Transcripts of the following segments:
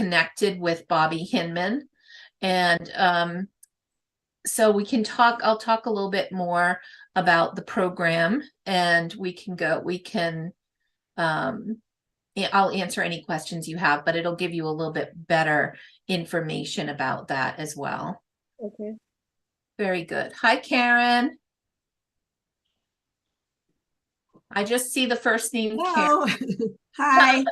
connected with Bobby Hinman. And so I'll talk a little bit more about the program, and I'll answer any questions you have, but it'll give you a little bit better information about that as well. Okay. Very good. Hi, Karen. I just see the first name, Hello. Karen. Hi.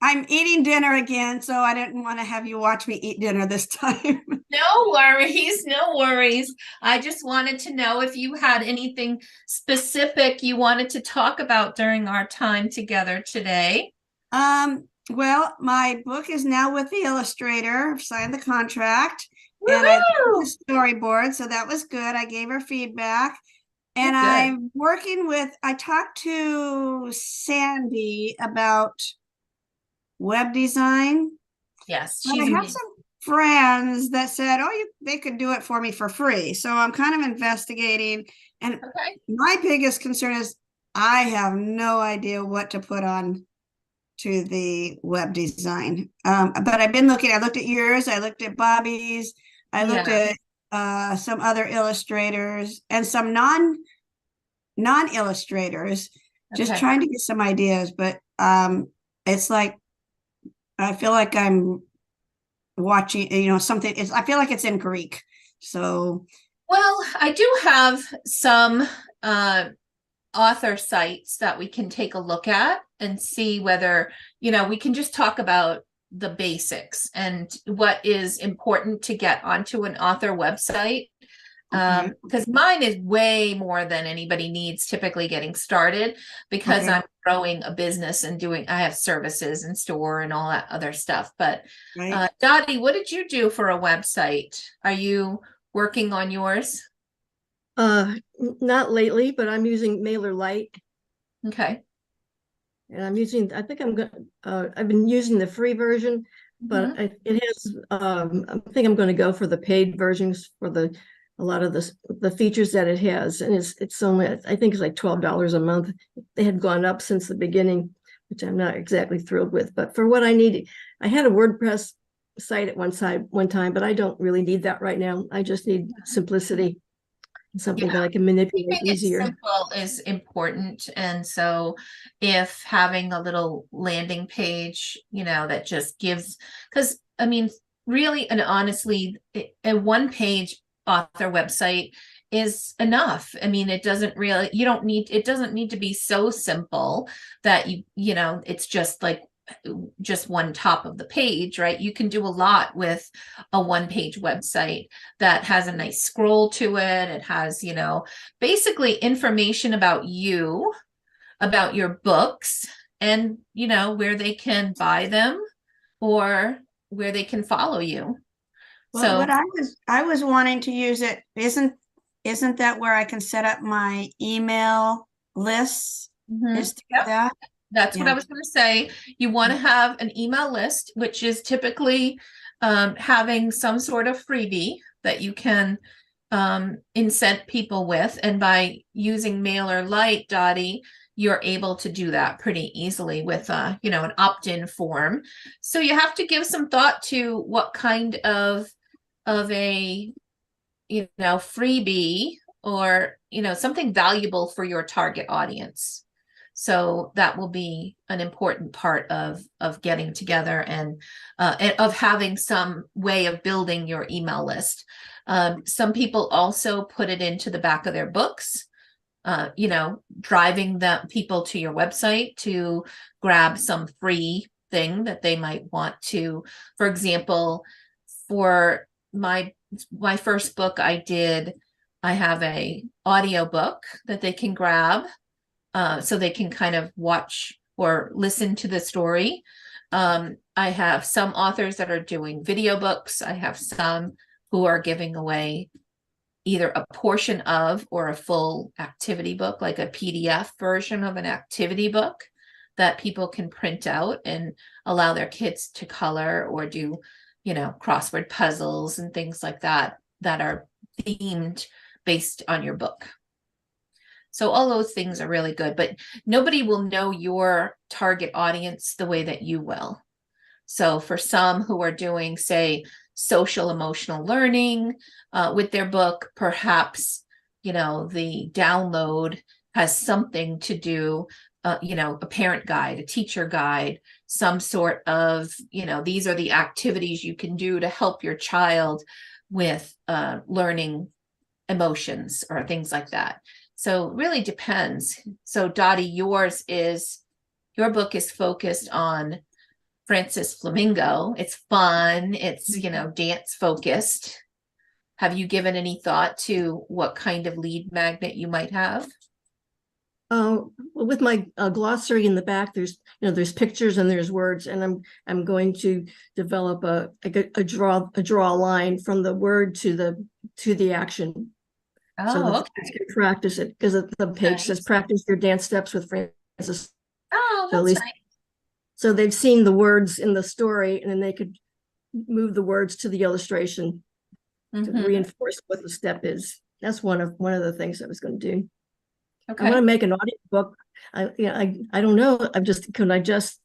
I'm eating dinner again, so I didn't want to have you watch me eat dinner this time. No worries, no worries. I just wanted to know if you had anything specific you wanted to talk about during our time together today. Well, my book is now with the illustrator. I've signed the contract and I did the storyboard, so that was good. I gave her feedback. And I'm working with, I talked to Sandy about web design. Yes, But I have some friends that said, oh, they could do it for me for free. So I'm kind of investigating. And my biggest concern is I have no idea what to put on to the web design. But I've been looking, I looked at yours, I looked at Bobby's, I looked at some other illustrators and some non-illustrators, just trying to get some ideas. But it's like, I feel like I'm watching, something. I feel like it's in Greek. So, well, I do have some author sites that we can take a look at and see whether, we can just talk about the basics and what is important to get onto an author website. Because mine is way more than anybody needs typically getting started, because I'm growing a business and I have services and store and all that other stuff. But Dottie, what did you do for a website? Are you working on yours? Not lately, but I'm using MailerLite. Okay. And I think I've been using the free version, but it has, I think I'm going to go for the paid versions for a lot of the features that it has. And it's only, I think it's like $12 a month. They had gone up since the beginning, which I'm not exactly thrilled with, but for what I need, I had a WordPress site at one time, but I don't really need that right now. I just need simplicity. Something that I can manipulate easier. Simple is important. And so if having a little landing page, that just gives, because I mean, really and honestly, a one-page author website is enough. I mean, it doesn't need to be so simple that it's just like just one top of the page, right? You can do a lot with a one-page website that has a nice scroll to it. It has, basically information about you, about your books, and, where they can buy them or where they can follow you. Well, so what I was wanting to use it, isn't that where I can set up my email lists? That's what I was going to say. You want to have an email list, which is typically having some sort of freebie that you can incent people with. And by using MailerLite, Dottie, you're able to do that pretty easily with an opt-in form. So you have to give some thought to what kind of a freebie or something valuable for your target audience. So that will be an important part of getting together and of having some way of building your email list. Some people also put it into the back of their books, driving the people to your website to grab some free thing that they might want to. For example, for my first book I have a audio book that they can grab. So they can kind of watch or listen to the story. I have some authors that are doing video books. I have some who are giving away either a portion of or a full activity book, like a PDF version of an activity book that people can print out and allow their kids to color or do, crossword puzzles and things like that are themed based on your book. So all those things are really good, but nobody will know your target audience the way that you will. So for some who are doing, say, social emotional learning with their book, perhaps, the download has something to do, a parent guide, a teacher guide, some sort of, these are the activities you can do to help your child with learning emotions or things like that. So it really depends. So Dottie, your book is focused on Francis Flamingo. It's fun. It's, dance focused. Have you given any thought to what kind of lead magnet you might have? With my glossary in the back, there's pictures and there's words, and I'm going to develop a draw line from the word to the action. So that kids can practice it, because the page says practice your dance steps with Francis. Oh, so that's nice. So they've seen the words in the story, and then they could move the words to the illustration to reinforce what the step is. That's one of the things I was going to do. Okay. I want to make an audio book. I don't know. Can I just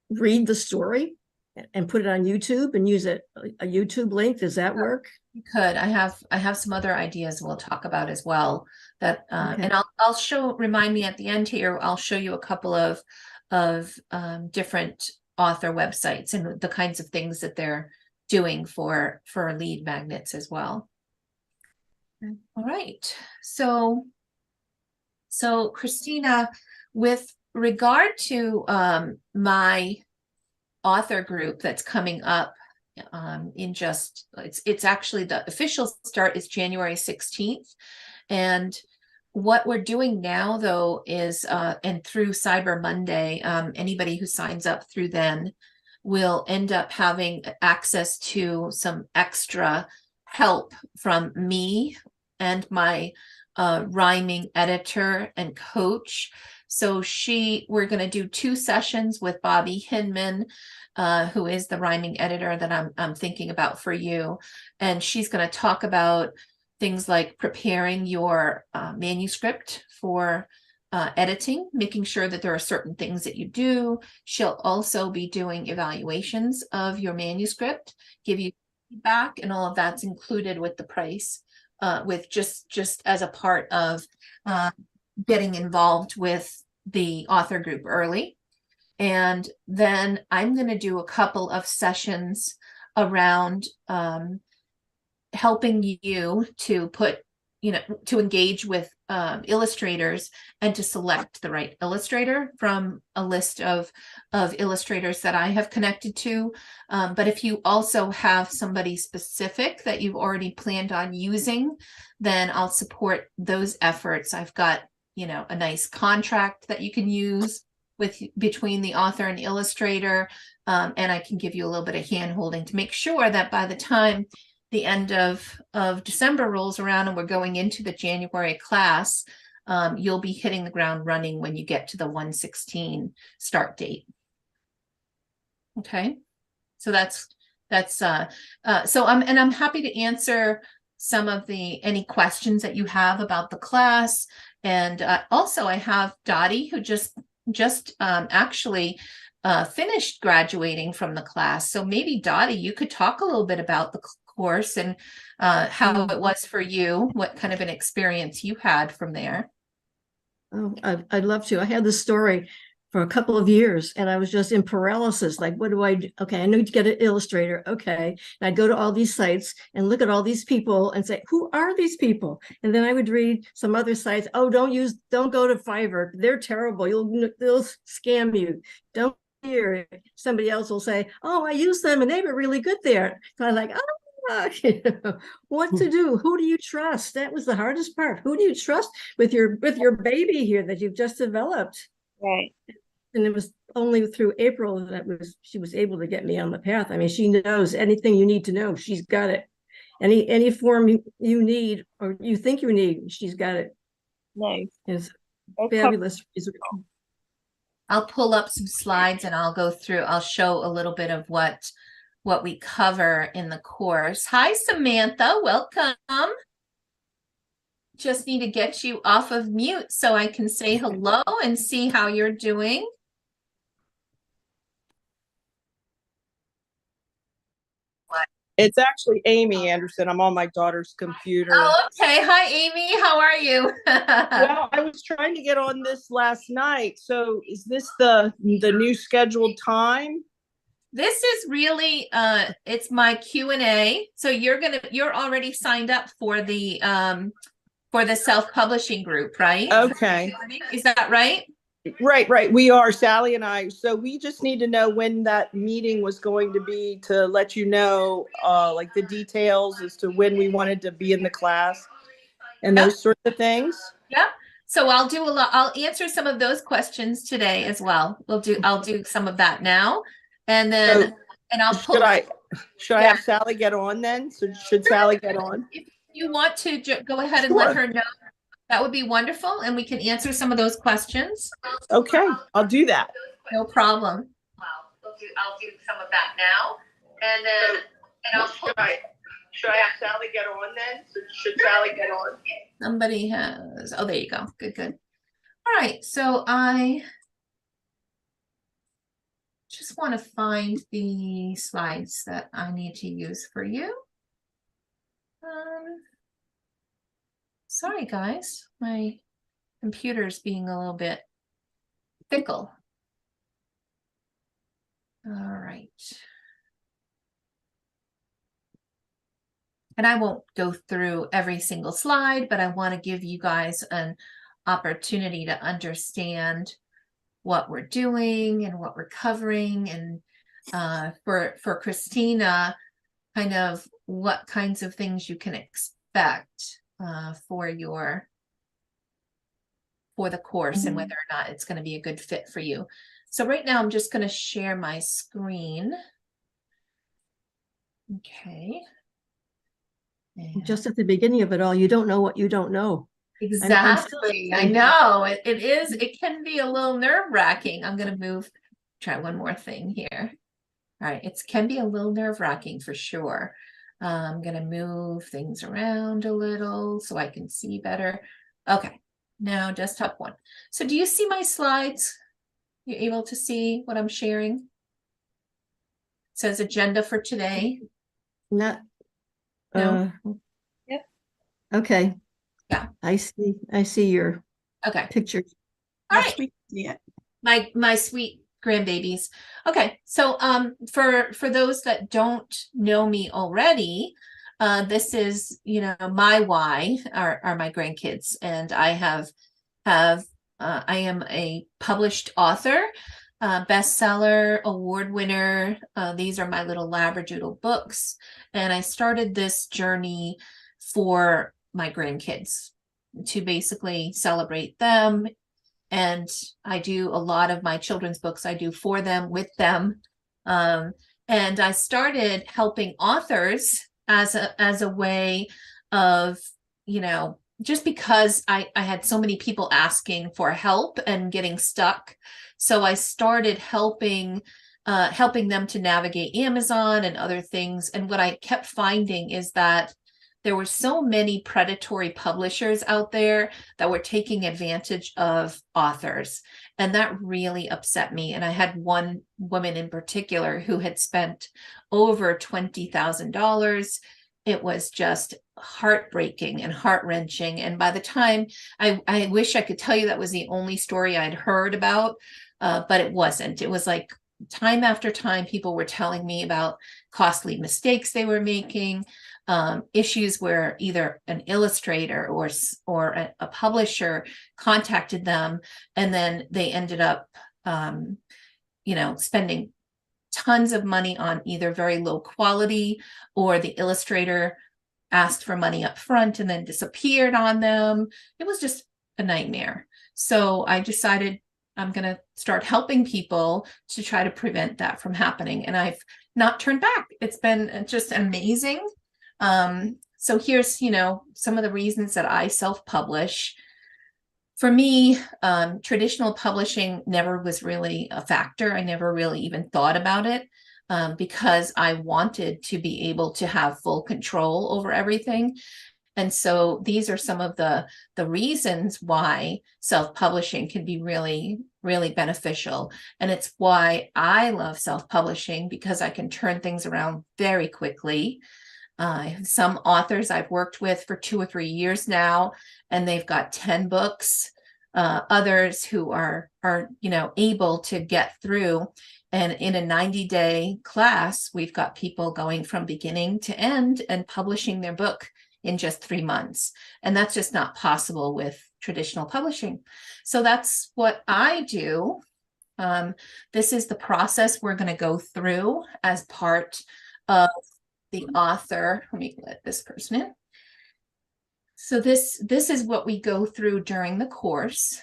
read the story and put it on YouTube and use a YouTube link? Does that work? You could. I have some other ideas we'll talk about as well. That Okay. And I'll remind me at the end here. I'll show you a couple of different author websites and the kinds of things that they're doing for lead magnets as well. All right. So Christina, with regard to my author group that's coming up it's actually, the official start is January 16th. And what we're doing now, though, is and through Cyber Monday, anybody who signs up through then will end up having access to some extra help from me and my rhyming editor and coach. So we're going to do 2 sessions with Bobby Hinman, who is the rhyming editor that I'm thinking about for you. And she's going to talk about things like preparing your manuscript for editing, making sure that there are certain things that you do. She'll also be doing evaluations of your manuscript, give you feedback, and all of that's included with the price, with just as a part of getting involved with the author group early. And then I'm going to do a couple of sessions around helping you to to engage with illustrators and to select the right illustrator from a list of illustrators that I have connected to. But if you also have somebody specific that you've already planned on using, then I'll support those efforts. I've got, a nice contract that you can use between the author and illustrator. And I can give you a little bit of hand holding to make sure that by the time the end of December rolls around and we're going into the January class, you'll be hitting the ground running when you get to the 1/16 start date. Okay, so I'm happy to answer some of any questions that you have about the class. And also I have Dottie, who just actually finished graduating from the class. So maybe Dottie, you could talk a little bit about the course and how it was for you, what kind of an experience you had from there. Oh, I'd love to. I had this story for a couple of years, and I was just in paralysis. Like, what do I do? Okay, I need to get an illustrator. Okay. And I'd go to all these sites and look at all these people and say, who are these people? And then I would read some other sites. Oh, don't go to Fiverr. They're terrible. They'll scam you. Don't hear. Somebody else will say, oh, I used them and they were really good there. So I'm like, what to do? Who do you trust? That was the hardest part. Who do you trust with your baby here that you've just developed? Right. And it was only through April that she was able to get me on the path. I mean, she knows anything you need to know. She's got it. Any form you need or you think you need, she's got it. Nice. It's fabulous. I'll pull up some slides and I'll show a little bit of what we cover in the course. Hi, Samantha, welcome. Just need to get you off of mute so I can say hello and see how you're doing. It's actually Amy Anderson. I'm on my daughter's computer. Oh, okay. Hi, Amy. How are you? Well, I was trying to get on this last night. So is this the new scheduled time? This is really it's my Q&A. So you're already signed up for the self-publishing group, right? Okay. Is that right? Right. We are, Sally and I. So we just need to know when that meeting was going to be to let you know, like the details as to when we wanted to be in the class and those sorts of things. Yeah. So I'll answer some of those questions today as well. I'll do some of that now. And then, I'll should I have Sally get on then? So should Sally get on? If you want to go ahead and let her know, that would be wonderful. And we can answer some of those questions. Okay, I'll do that. No problem. I'll do some of that now. And then, should I have Sally get on then? So should Sally get on? Somebody has, oh, there you go. Good. All right, so I just want to find the slides that I need to use for you. Sorry, guys, my computer's being a little bit fickle. All right. And I won't go through every single slide, but I want to give you guys an opportunity to understand what we're doing and what we're covering, and for Christina, kind of what kinds of things you can expect for the course and whether or not it's going to be a good fit for you. So right now I'm just going to share my screen. Okay. And just at the beginning of it all, you don't know what you don't know. Exactly. I know it is. It can be a little nerve-wracking. I'm going to try one more thing here. All right. It can be a little nerve-wracking for sure. I'm going to move things around a little so I can see better. Okay. Now desktop 1. So do you see my slides? You're able to see what I'm sharing? It says agenda for today. Not. No. Yep. Okay. Yeah. I see your picture. All right. Yeah. My sweet grandbabies. Okay. So for those that don't know me already, this is, my why are my grandkids, and I am a published author, bestseller, award winner. These are my little Labradoodle books. And I started this journey for my grandkids to basically celebrate them. And I do a lot of my children's books. I do for them, with them. And I started helping authors as a way of, just because I had so many people asking for help and getting stuck. So I started helping them to navigate Amazon and other things. And what I kept finding is that there were so many predatory publishers out there that were taking advantage of authors. And that really upset me. And I had one woman in particular who had spent over $20,000. It was just heartbreaking and heart-wrenching. And by the time, I wish I could tell you that was the only story I'd heard about, but it wasn't. It was like time after time, people were telling me about costly mistakes they were making, issues where either an illustrator or a publisher contacted them, and then they ended up, spending tons of money on either very low quality, or the illustrator asked for money up front and then disappeared on them. It was just a nightmare. So I decided I'm going to start helping people to try to prevent that from happening. And I've not turned back. It's been just amazing. So here's, some of the reasons that I self-publish. For me, traditional publishing never was really a factor. I never really even thought about it, because I wanted to be able to have full control over everything. And so these are some of the reasons why self-publishing can be really, really beneficial. And it's why I love self-publishing, because I can turn things around very quickly. Some authors I've worked with for 2 or 3 years now, and they've got 10 books. Others who are able to get through. And in a 90-day class, we've got people going from beginning to end and publishing their book in just 3 months. And that's just not possible with traditional publishing. So that's what I do. This is the process we're going to go through as part of the author. Let me let this person in. So this is what we go through during the course.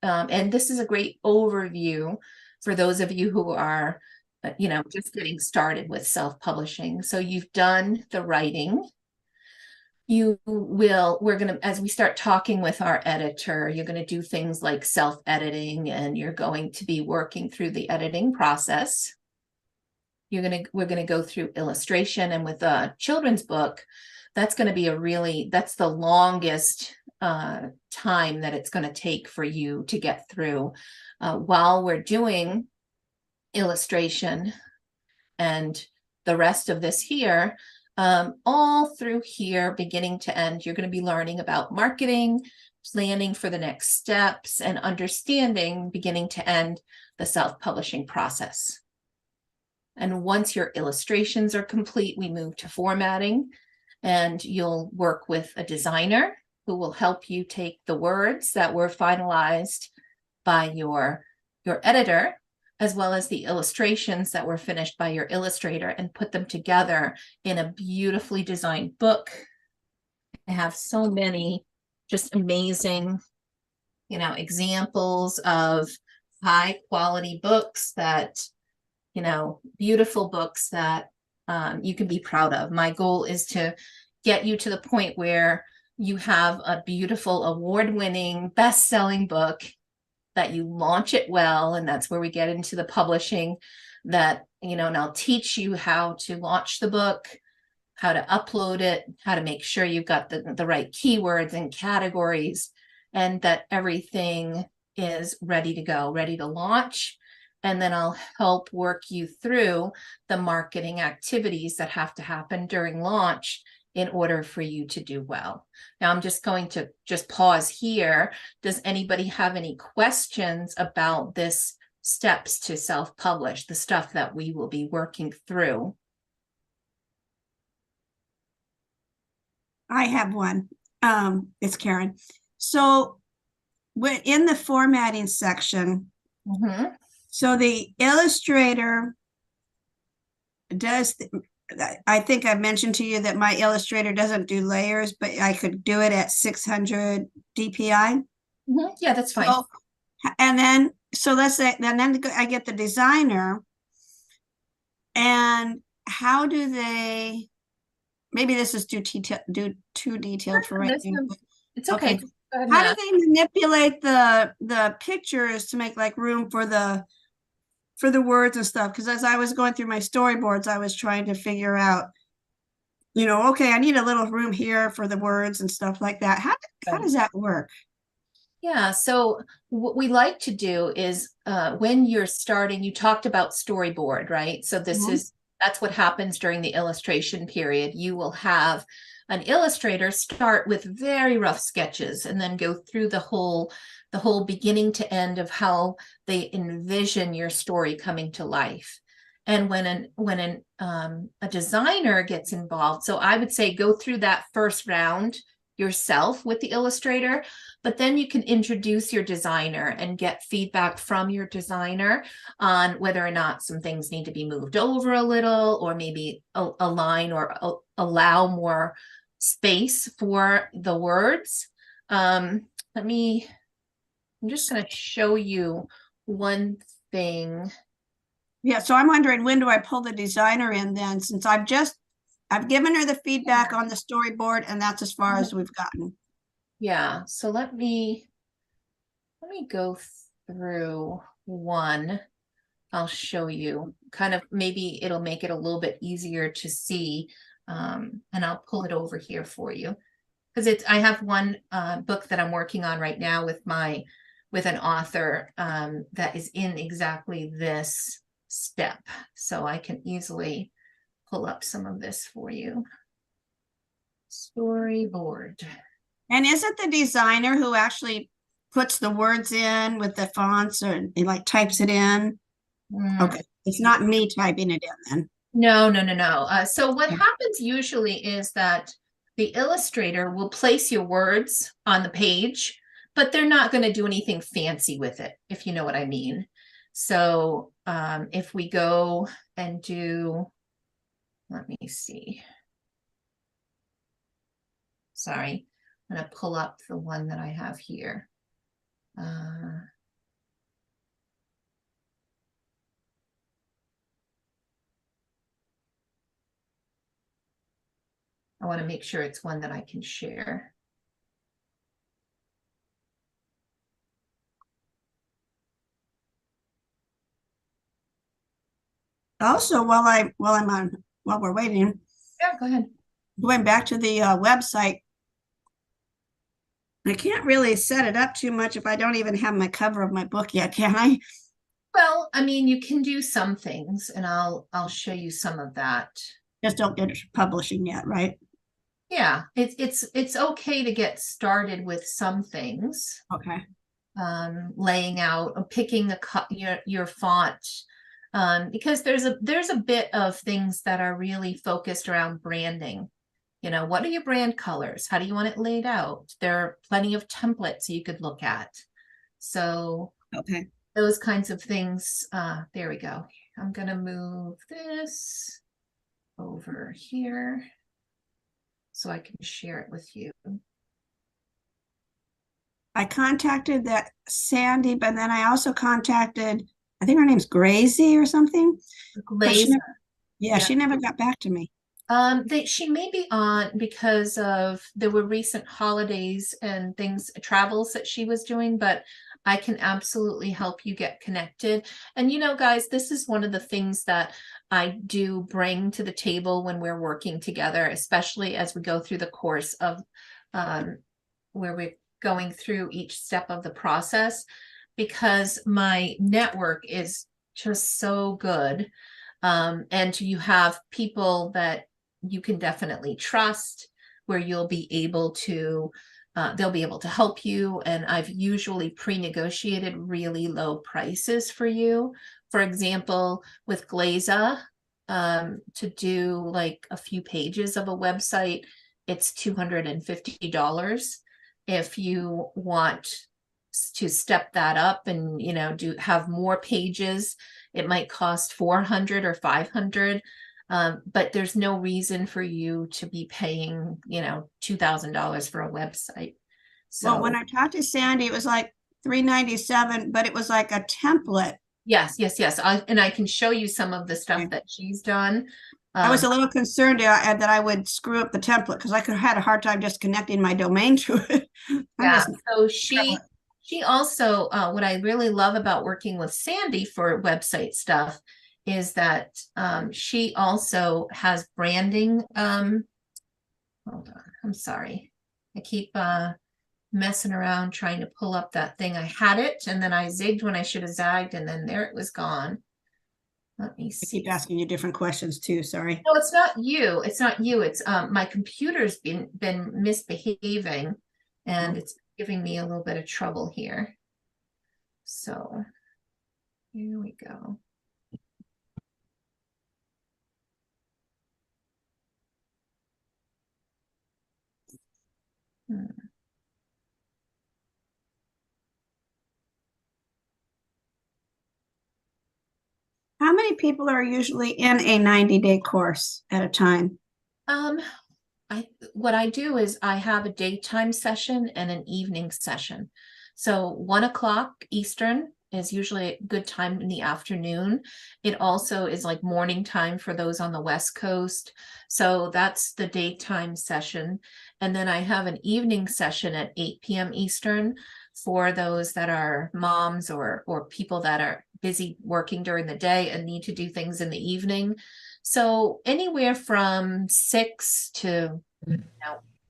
And this is a great overview for those of you who are, just getting started with self-publishing. So you've done the writing. We're going to, as we start talking with our editor, you're going to do things like self-editing, and you're going to be working through the editing process. We're going to go through illustration, and with a children's book, that's going to be that's the longest time that it's going to take for you to get through. While we're doing illustration and the rest of this here, all through here, beginning to end, you're going to be learning about marketing, planning for the next steps, and understanding, beginning to end, the self-publishing process. And once your illustrations are complete, we move to formatting, and you'll work with a designer who will help you take the words that were finalized by your editor, as well as the illustrations that were finished by your illustrator, and put them together in a beautifully designed book. I have so many just amazing, examples of high quality books that, beautiful books that you can be proud of. My goal is to get you to the point where you have a beautiful, award-winning, best-selling book, that you launch it well. And that's where we get into the publishing, that, and I'll teach you how to launch the book, how to upload it, how to make sure you've got the right keywords and categories, and that everything is ready to go, ready to launch. And then I'll help work you through the marketing activities that have to happen during launch in order for you to do well. Now I'm just going to pause here. Does anybody have any questions about this steps to self-publish, the stuff that we will be working through? I have one. It's Karen. So in the formatting section, so the illustrator does, I think I mentioned to you that my illustrator doesn't do layers, but I could do it at 600 DPI. Yeah, that's fine. So, and then, so let's say, and then I get the designer, and how do they, maybe this is too detailed for right now. It's okay. How do they manipulate the pictures to make like room for the words and stuff? Because as I was going through my storyboards, I was trying to figure out, okay, I need a little room here for the words and stuff like that. How does that work? Yeah, so what we like to do is when you're starting, you talked about storyboard, right? So that's what happens during the illustration period. You will have an illustrator start with very rough sketches and then go through the whole beginning to end of how they envision your story coming to life. And when a designer gets involved, so I would say go through that first round yourself with the illustrator, but then you can introduce your designer and get feedback from your designer on whether or not some things need to be moved over a little, or maybe align or allow more space for the words. I'm just going to show you one thing. Yeah, so I'm wondering, when do I pull the designer in then, since I've given her the feedback on the storyboard, and that's as far as we've gotten. Yeah, so let me go through one. I'll show you, kind of, maybe it'll make it a little bit easier to see, and I'll pull it over here for you. because I have one book that I'm working on right now with an author that is in exactly this step. So I can easily pull up some of this for you. Storyboard. And is it the designer who actually puts the words in with the fonts, or he like types it in? Okay, it's not me typing it in then. No. So what happens usually is that the illustrator will place your words on the page, but they're not going to do anything fancy with it, if you know what I mean. So if we go and do, let me see. Sorry, I'm going to pull up the one that I have here. I want to make sure it's one that I can share. Also, while we're waiting, Yeah, go ahead. going back to the website, I can't really set it up too much if I don't even have my cover of my book yet, can I? Well, I mean, you can do some things, and I'll show you some of that. Just don't get it publishing yet, right? Yeah, it's okay to get started with some things. Okay. Laying out or picking your font, because there's a bit of things that are really focused around branding. You know, what are your brand colors? How do you want it laid out? There are plenty of templates you could look at. So okay, those kinds of things. There we go. I'm gonna move this over here so I can share it with you. I contacted that Sandy, but then I also contacted, I think her name's Gracie or something. Glaze. She never got back to me. She may be on because of there were recent holidays and things, travels that she was doing, but I can absolutely help you get connected. And you know, guys, this is one of the things that I do bring to the table when we're working together, especially as we go through the course of where we're going through each step of the process, because my network is just so good. And you have people that you can definitely trust, where you'll be able to, they'll be able to help you. And I've usually pre-negotiated really low prices for you. For example, with Glaza, to do like a few pages of a website, it's $250. If you want to step that up and, you know, have more pages, it might cost 400 or 500. But there's no reason for you to be paying, you know, $2,000 for a website. So well, when I talked to Sandy, it was like $397, but it was like a template. yes. And I can show you some of the stuff that she's done. I was a little concerned that I would screw up the template because I could have had a hard time just connecting my domain to it. Yeah. So she also, what I really love about working with Sandy for website stuff is that she also has branding. Hold on, I'm sorry. I keep messing around trying to pull up that thing. I had it and then I zigged when I should have zagged, and then there it was gone. Let me see. I keep asking you different questions too, sorry. No, it's not you. It's not you. It's my computer's been misbehaving, and it's giving me a little bit of trouble here. So here we go. How many people are usually in a 90-day course at a time? What I do is I have a daytime session and an evening session. So 1 o'clock Eastern is usually a good time in the afternoon. It also is like morning time for those on the West Coast. So that's the daytime session. And then I have an evening session at 8 p.m. Eastern for those that are moms or people that are busy working during the day and need to do things in the evening. So anywhere from 6 to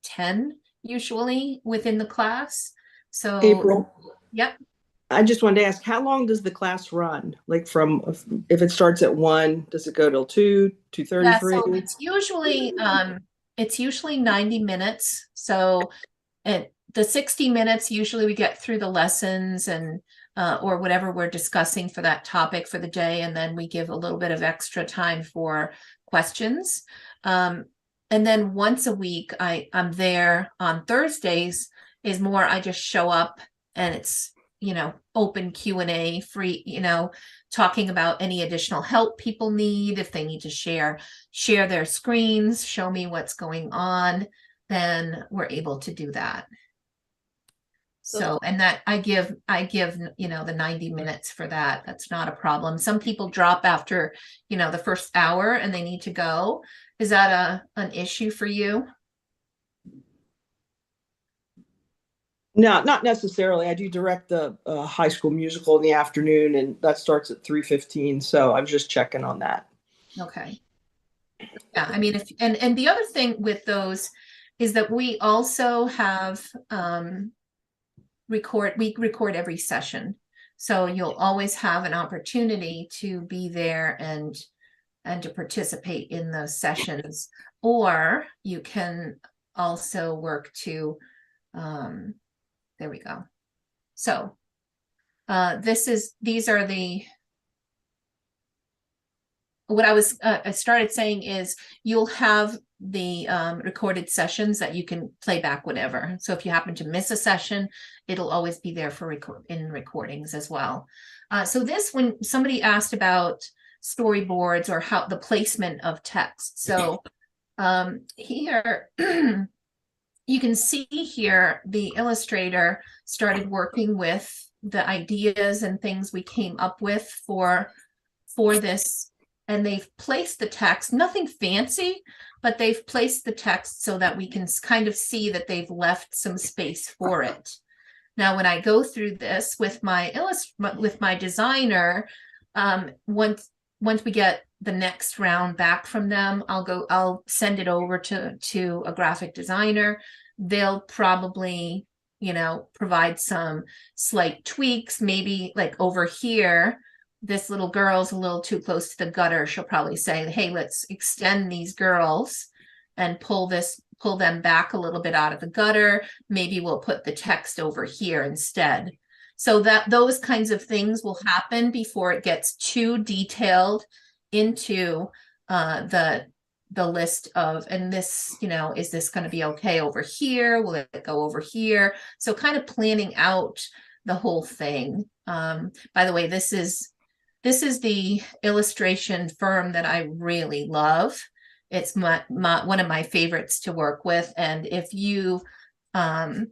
10 usually within the class. So, April, yep. I just wanted to ask, how long does the class run? Like from, if it starts at 1, does it go till 2, Yeah, so 2:33? it's usually 90 minutes. So the 60 minutes, usually we get through the lessons and or whatever we're discussing for that topic for the day, and then we give a little bit of extra time for questions. And then once a week, I'm there on Thursdays is more I just show up and it's, open Q&A, free, talking about any additional help people need. If they need to share their screens, show me what's going on, then we're able to do that. So, and that I give, the 90 minutes for that. That's not a problem. Some people drop after, the first hour and they need to go. Is that an issue for you? No, not necessarily. I do direct the High School Musical in the afternoon, and that starts at 3:15. So I'm just checking on that. Okay. Yeah, I mean, and the other thing with those is that we also have we record every session. So you'll always have an opportunity to be there and to participate in those sessions, or you can also work to there we go. So these are the what I started saying is you'll have the recorded sessions that you can play back whenever. So if you happen to miss a session, it'll always be there for recordings as well. So when somebody asked about storyboards or how the placement of text. So here you can see here the illustrator started working with the ideas and things we came up with for this. And they've placed the text, nothing fancy, but they've placed the text so that we can kind of see that they've left some space for it. Now, when I go through this with my designer, once we get the next round back from them, I'll send it over to a graphic designer. They'll probably, provide some slight tweaks, maybe like over here, this little girl's a little too close to the gutter. She'll probably say, hey, let's extend these girls and pull them back a little bit out of the gutter. Maybe we'll put the text over here instead. So that those kinds of things will happen before it gets too detailed into the list of, and this, is this going to be okay over here? Will it go over here? So kind of planning out the whole thing. By the way, this is the illustration firm that I really love. It's one of my favorites to work with. And if you want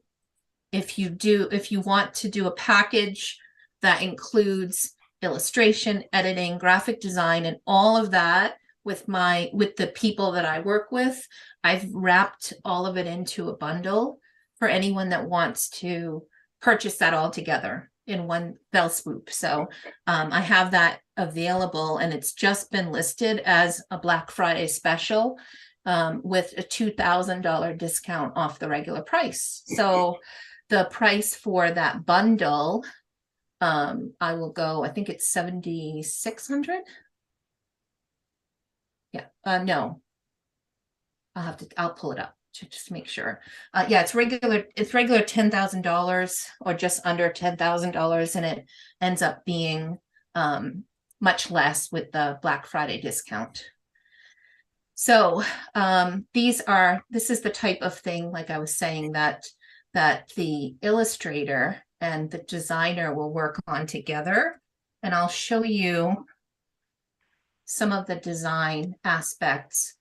to do a package that includes illustration, editing, graphic design, and all of that with the people that I work with, I've wrapped all of it into a bundle for anyone that wants to purchase that all together in one fell swoop. So I have that available, and it's just been listed as a Black Friday special with a $2,000 discount off the regular price. So the price for that bundle, I think it's $7,600. Yeah, no, I'll pull it up to just make sure. Yeah, it's regular $10,000 or just under $10,000, and it ends up being much less with the Black Friday discount. So this is the type of thing, like I was saying, that the illustrator and the designer will work on together. And I'll show you some of the design aspects.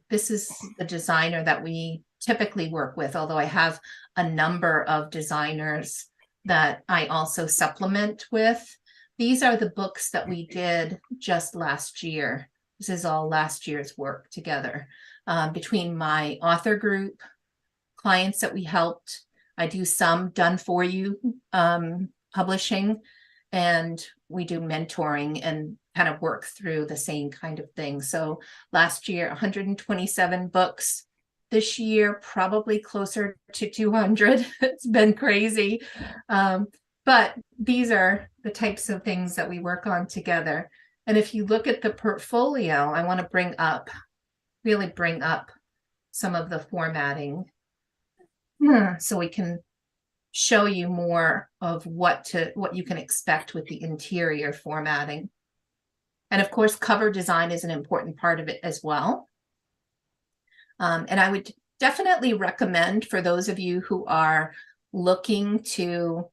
This is the designer that we typically work with, although I have a number of designers that I also supplement with. These are the books that we did just last year. This is all last year's work together. Between my author group, clients that we helped, I do some done for you publishing, and we do mentoring and kind of work through the same kind of thing. So last year, 127 books. this year, probably closer to 200. It's been crazy. But these are the types of things that we work on together. And if you look at the portfolio, I want to really bring up some of the formatting so we can show you more of what you can expect with the interior formatting. And of course, cover design is an important part of it as well. And I would definitely recommend for those of you who are looking to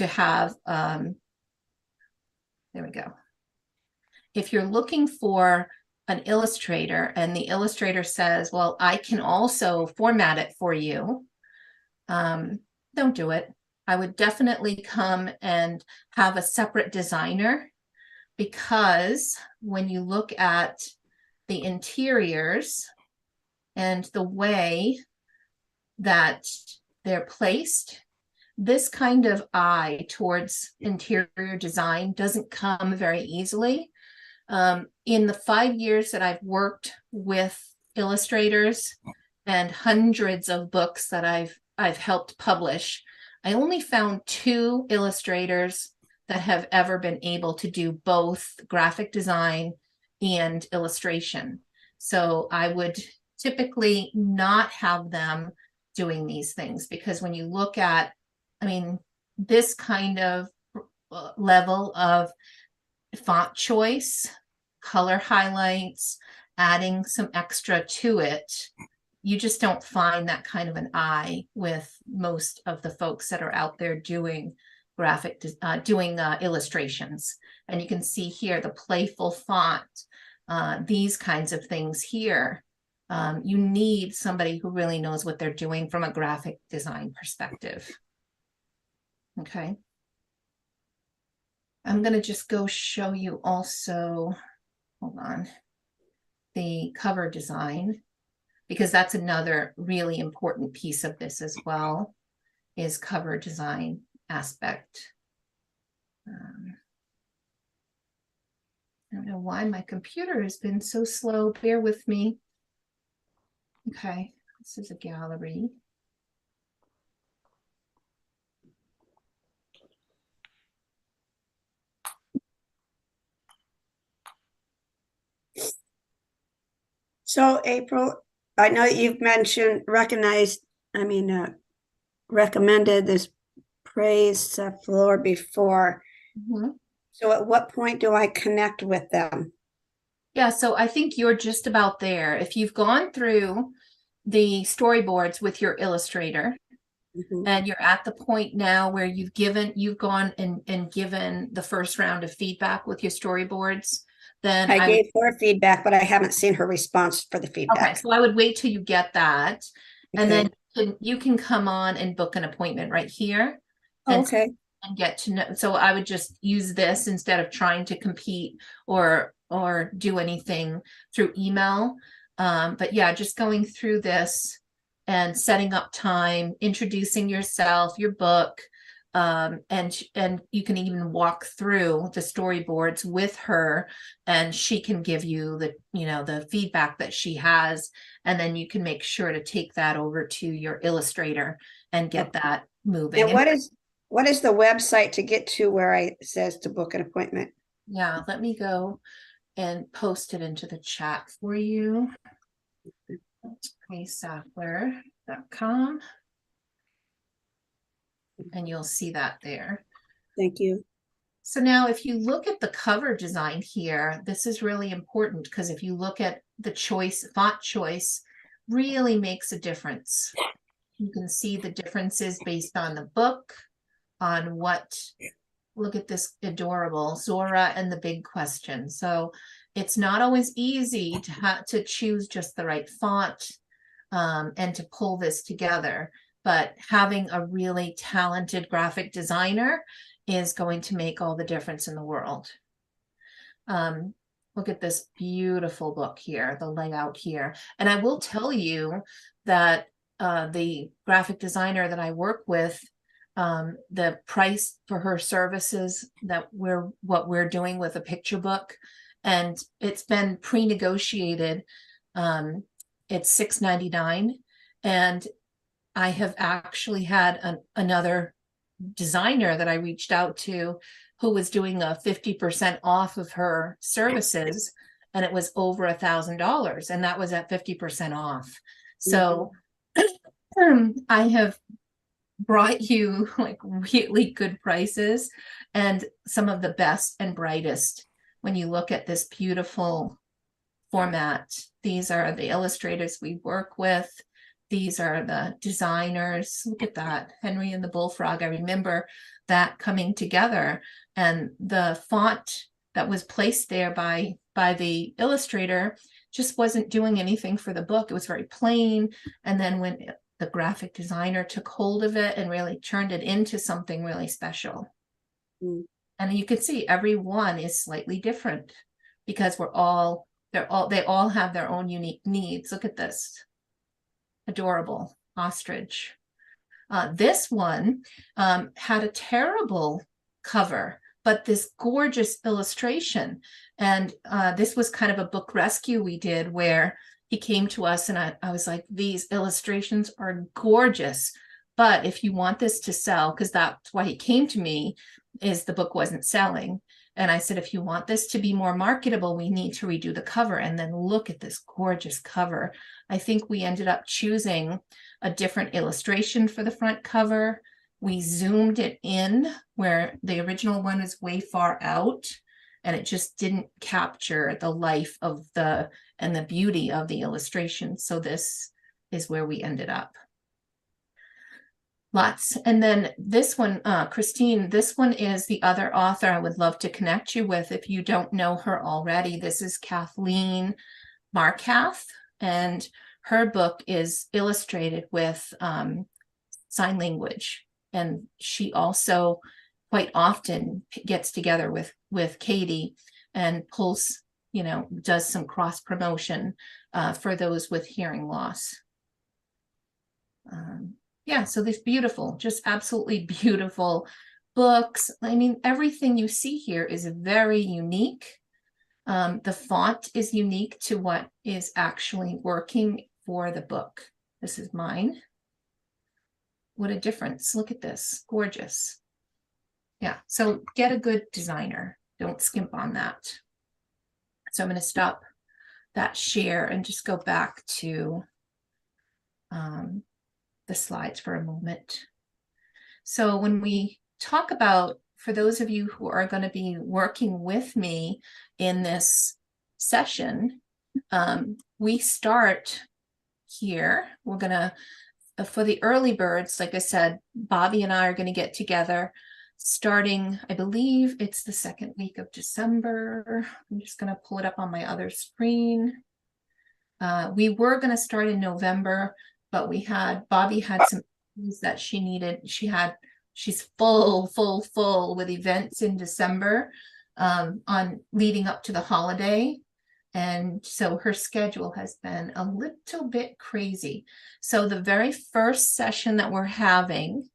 have, there we go. If you're looking for an illustrator and the illustrator says, well, I can also format it for you, don't do it. I would definitely come and have a separate designer, because when you look at the interiors and the way that they're placed, this kind of eye towards interior design doesn't come very easily. In the 5 years that I've worked with illustrators and hundreds of books that I've helped publish, I only found 2 illustrators that have ever been able to do both graphic design and illustration. So I would typically not have them doing these things, because when you look at, I mean, this kind of level of font choice, color highlights, adding some extra to it, you just don't find that kind of an eye with most of the folks that are out there doing illustrations. And you can see here the playful font, these kinds of things here. You need somebody who really knows what they're doing from a graphic design perspective. Okay. I'm going to just go show you also, hold on, the cover design, because that's another really important piece of this as well, is cover design aspect. I don't know why my computer has been so slow. Bear with me. Okay, this is a gallery. So April, I know you've mentioned recommended this praise floor before. Mm-hmm. So at what point do I connect with them? Yeah, so I think you're just about there. If you've gone through the storyboards with your illustrator, and you're at the point now where you've gone and given the first round of feedback with your storyboards, then I gave her feedback, but I haven't seen her response for the feedback. Okay, so I would wait till you get that. And then you can come on and book an appointment right here. And get to know. So I would just use this instead of trying to compete or do anything through email. But yeah, just going through this and setting up time, introducing yourself, your book, and you can even walk through the storyboards with her, and she can give you the feedback that she has, and then you can make sure to take that over to your illustrator and get that moving. And what is the website to get to where it says to book an appointment? Yeah, let me go and post it into the chat for you. KDSpy.com. And you'll see that there. Thank you. So now if you look at the cover design here, this is really important, because if you look at the font choice really makes a difference. You can see the differences based on the book, on look at this adorable Zora and the Big Question. So it's not always easy to choose just the right font and to pull this together. But having a really talented graphic designer is going to make all the difference in the world. Look at this beautiful book here, the layout here. And I will tell you that the graphic designer that I work with, the price for her services, what we're doing with a picture book, and it's been pre-negotiated. It's $6.99. And I have actually had another designer that I reached out to who was doing a 50% off of her services, and it was over $1,000, and that was at 50% off. So I have brought you like really good prices and some of the best and brightest. When you look at this beautiful format, these are the illustrators we work with. These are the designers. Look at that, Henry and the Bullfrog. I remember that coming together, and the font that was placed there by the illustrator just wasn't doing anything for the book. It was very plain. And then when the graphic designer took hold of it and really turned it into something really special. And you can see every one is slightly different because they all have their own unique needs. Look at this. Adorable ostrich. This one had a terrible cover, but this gorgeous illustration. And this was kind of a book rescue we did where he came to us and I was like, these illustrations are gorgeous, but if you want this to sell, because that's why he came to me, is the book wasn't selling. And I said, if you want this to be more marketable, we need to redo the cover. And then look at this gorgeous cover. I think we ended up choosing a different illustration for the front cover. We zoomed it in where the original one is way far out, and it just didn't capture the life of and the beauty of the illustration. So this is where we ended up. Lots. And then this one, Christine, this one is the other author I would love to connect you with if you don't know her already. This is Kathleen Markath, and her book is illustrated with sign language. And she also quite often gets together with Katie and pulls, does some cross promotion for those with hearing loss. Yeah, so these beautiful, just absolutely beautiful books. I mean, everything you see here is very unique. The font is unique to what is actually working for the book. This is mine. What a difference. Look at this. Gorgeous. Yeah, so get a good designer. Don't skimp on that. So I'm going to stop that share and just go back to the slides for a moment. So when we talk about, for those of you who are going to be working with me in this session, we start here. We're going to, for the early birds, like I said, Bobby and I are going to get together starting, I believe it's the second week of December. I'm just going to pull it up on my other screen. We were going to start in November, but Bobby had some things that she needed. She's full with events in December on leading up to the holiday. And so her schedule has been a little bit crazy. So the very first session that we're having,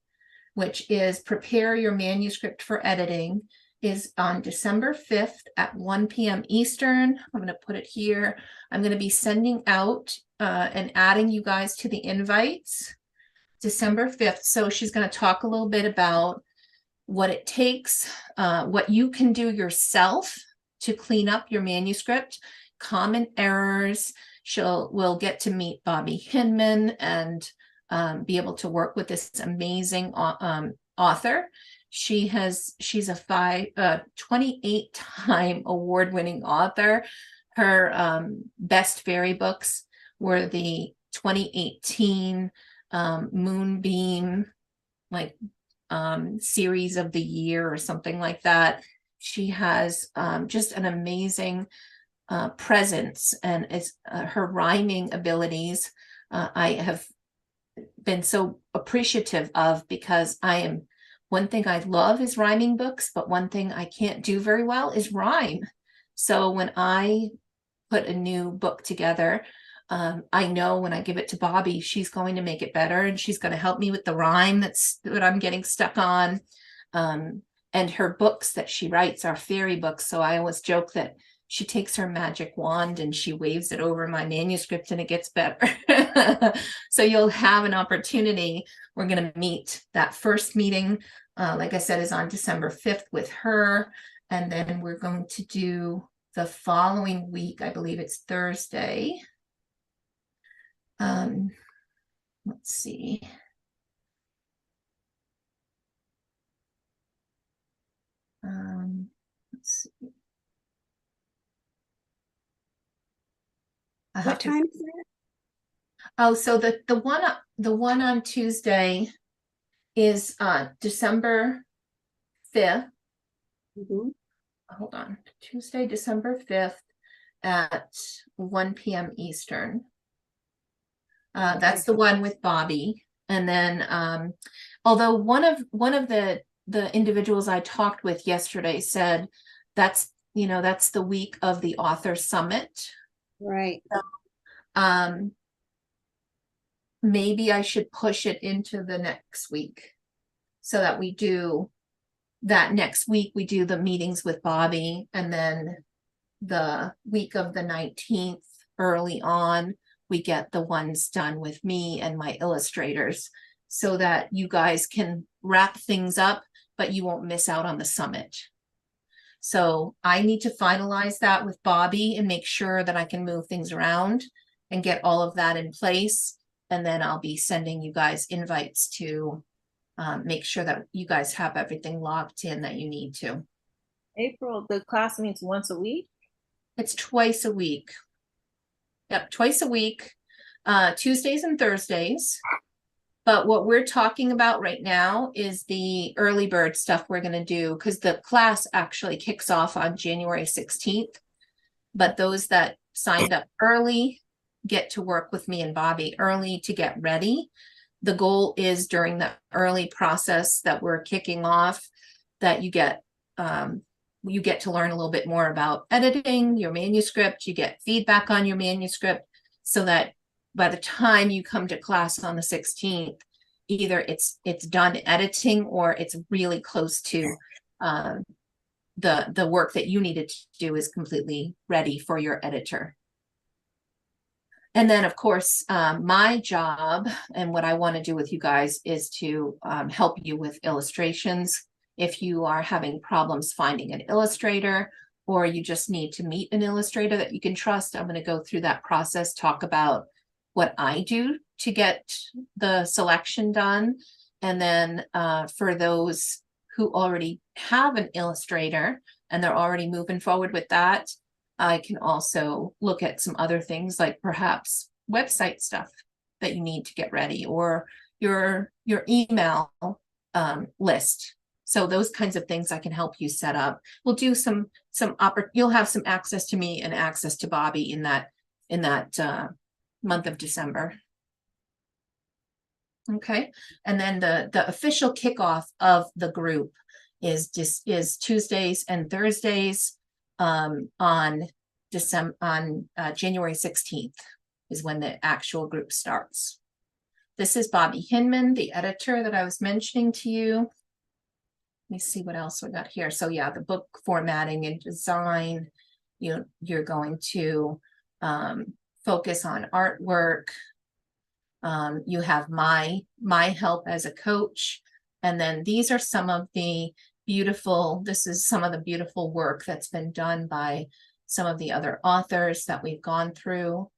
which is prepare your manuscript for editing, is on December 5th at 1 p.m. Eastern. I'm going to put it here. I'm going to be sending out and adding you guys to the invites December 5th. So she's going to talk a little bit about what it takes, what you can do yourself to clean up your manuscript, common errors. We'll get to meet Bobby Hinman and be able to work with this amazing author. She's a 28-time award-winning author. Her best fairy books were the 2018 Moonbeam series of the year or something like that. She has just an amazing presence, and her rhyming abilities I have been so appreciative of, because one thing I love is rhyming books, but one thing I can't do very well is rhyme. So when I put a new book together, I know when I give it to Bobby, she's going to make it better, and she's going to help me with the rhyme that I'm getting stuck on. And her books that she writes are fairy books. So I always joke that she takes her magic wand and she waves it over my manuscript and it gets better. So you'll have an opportunity. We're going to meet. That first meeting, like I said, is on December 5th with her. And then we're going to do the following week, I believe it's Thursday. Let's see. Let's see. What time is that? Oh, so the one on Tuesday is December 5th. Hold on. Tuesday, December 5th at 1 p.m. Eastern. That's the one with Bobby. And then although one of the individuals I talked with yesterday said that's the week of the author summit. Right. So, maybe I should push it into the next week so that we do that next week. We do the meetings with Bobby, and then the week of the 19th early on, we get the ones done with me and my illustrators so that you guys can wrap things up, but you won't miss out on the summit. So I need to finalize that with Bobby and make sure that I can move things around and get all of that in place. And then I'll be sending you guys invites to make sure that you guys have everything locked in that you need to. April, the class meets once a week? It's twice a week. Yep, twice a week, Tuesdays and Thursdays. But what we're talking about right now is the early bird stuff we're going to do, because the class actually kicks off on January 16th. But those that signed up early get to work with me and Bobby early to get ready. The goal is during the early process that we're kicking off that you get to learn a little bit more about editing your manuscript. You get feedback on your manuscript so that by the time you come to class on the 16th, either it's done editing or it's really close to the work that you needed to do is completely ready for your editor. And then, of course, my job and what I want to do with you guys is to help you with illustrations. If you are having problems finding an illustrator, or you just need to meet an illustrator that you can trust, I'm going to go through that process, talk about what I do to get the selection done. And then for those who already have an illustrator and they're already moving forward with that, I can also look at some other things like perhaps website stuff that you need to get ready, or your email list. So those kinds of things I can help you set up. We'll do you'll have some access to me and access to Bobby in that month of December. Okay. And then the official kickoff of the group is Tuesdays and Thursdays on January 16th is when the actual group starts. This is Bobby Hinman, the editor that I was mentioning to you. Let me see what else we got here. So yeah, the book formatting and design, you're going to focus on artwork. You have my help as a coach. And then these are some of the this is some of the beautiful work that's been done by some of the other authors that we've gone through.